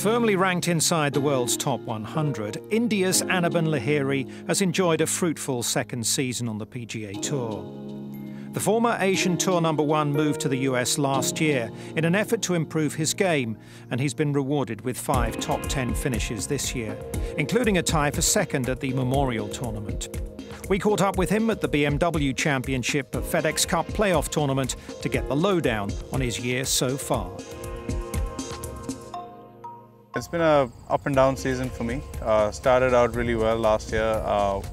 Firmly ranked inside the world's top 100, India's Anirban Lahiri has enjoyed a fruitful second season on the PGA Tour. The former Asian Tour #1 moved to the US last year in an effort to improve his game, and he's been rewarded with 5 top 10 finishes this year, including a tie for second at the Memorial Tournament. We caught up with him at the BMW Championship FedEx Cup playoff tournament to get the lowdown on his year so far. It's been a up and down season for me. Started out really well last year,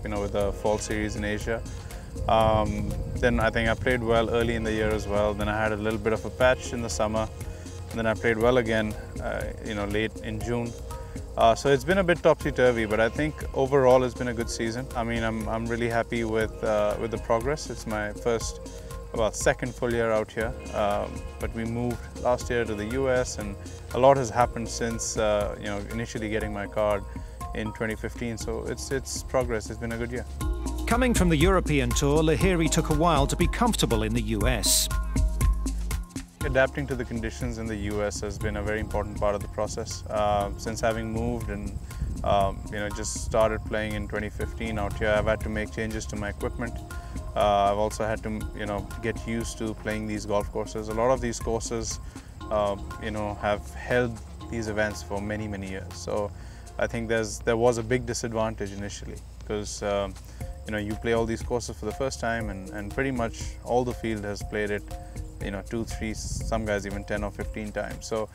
with the fall series in Asia. Then I think I played well early in the year as well. Then I had a little bit of a patch in the summer. And then I played well again, late in June. So it's been a bit topsy-turvy, but I think overall it's been a good season. I mean, I'm really happy with the progress. It's my second full year out here, but we moved last year to the US, and a lot has happened since initially getting my card in 2015. So it's progress. It's been a good year. Coming from the European Tour, Lahiri took a while to be comfortable in the US. Adapting to the conditions in the US has been a very important part of the process. Since having moved and just started playing in 2015 out here, I've had to make changes to my equipment. I've also had to get used to playing these golf courses. A lot of these courses have held these events for many years. So I think there was a big disadvantage initially, because you play all these courses for the first time, and pretty much all the field has played it 2, 3, some guys even 10 or 15 times. So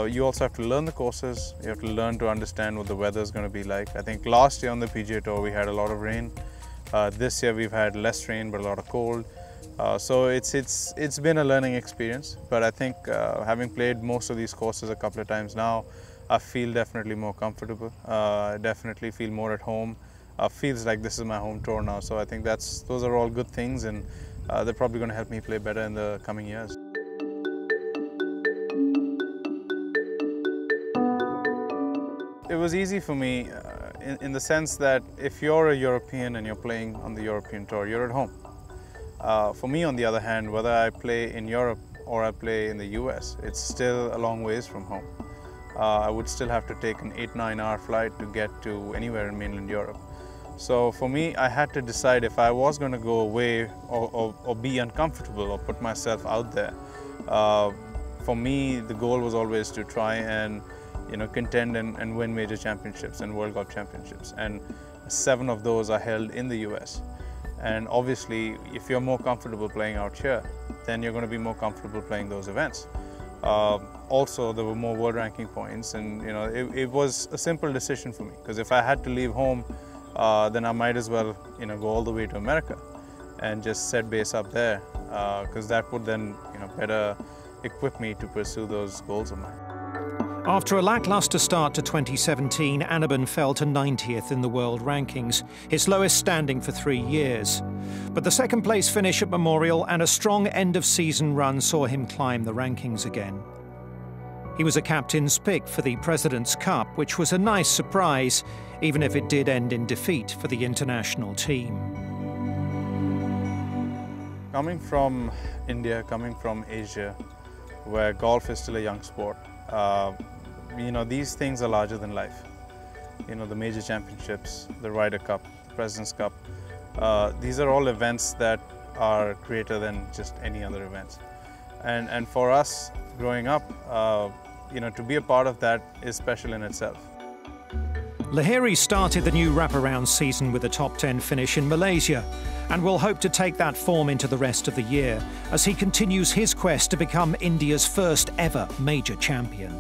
you also have to learn the courses. You have to learn to understand what the weather is going to be like. I think last year on the PGA Tour we had a lot of rain. This year we've had less rain but a lot of cold. So it's been a learning experience. But I think having played most of these courses a couple of times now, I feel definitely more comfortable. I definitely feel more at home. Feels like this is my home tour now. So I think those are all good things, and they're probably going to help me play better in the coming years. It was easy for me in the sense that if you're a European and you're playing on the European Tour, you're at home. For me, on the other hand, whether I play in Europe or I play in the US, it's still a long ways from home. I would still have to take an 8-9 hour flight to get to anywhere in mainland Europe. So for me, I had to decide if I was going to go away or be uncomfortable or put myself out there. For me, the goal was always to try and contend and win major championships and World Golf Championships. And 7 of those are held in the US. And obviously, if you're more comfortable playing out here, then you're going to be more comfortable playing those events. Also, there were more world ranking points, and it was a simple decision for me, because if I had to leave home, then I might as well go all the way to America and just set base up there, because that would then better equip me to pursue those goals of mine. After a lackluster start to 2017, Anirban fell to 90th in the world rankings, his lowest standing for 3 years. But the second-place finish at Memorial and a strong end-of-season run saw him climb the rankings again. He was a captain's pick for the President's Cup, which was a nice surprise, even if it did end in defeat for the international team. Coming from India, coming from Asia, where golf is still a young sport, these things are larger than life. The major championships, the Ryder Cup, the President's Cup, these are all events that are greater than just any other events. And for us growing up, to be a part of that is special in itself. Lahiri started the new wraparound season with a top 10 finish in Malaysia, and will hope to take that form into the rest of the year as he continues his quest to become India's first ever major champion.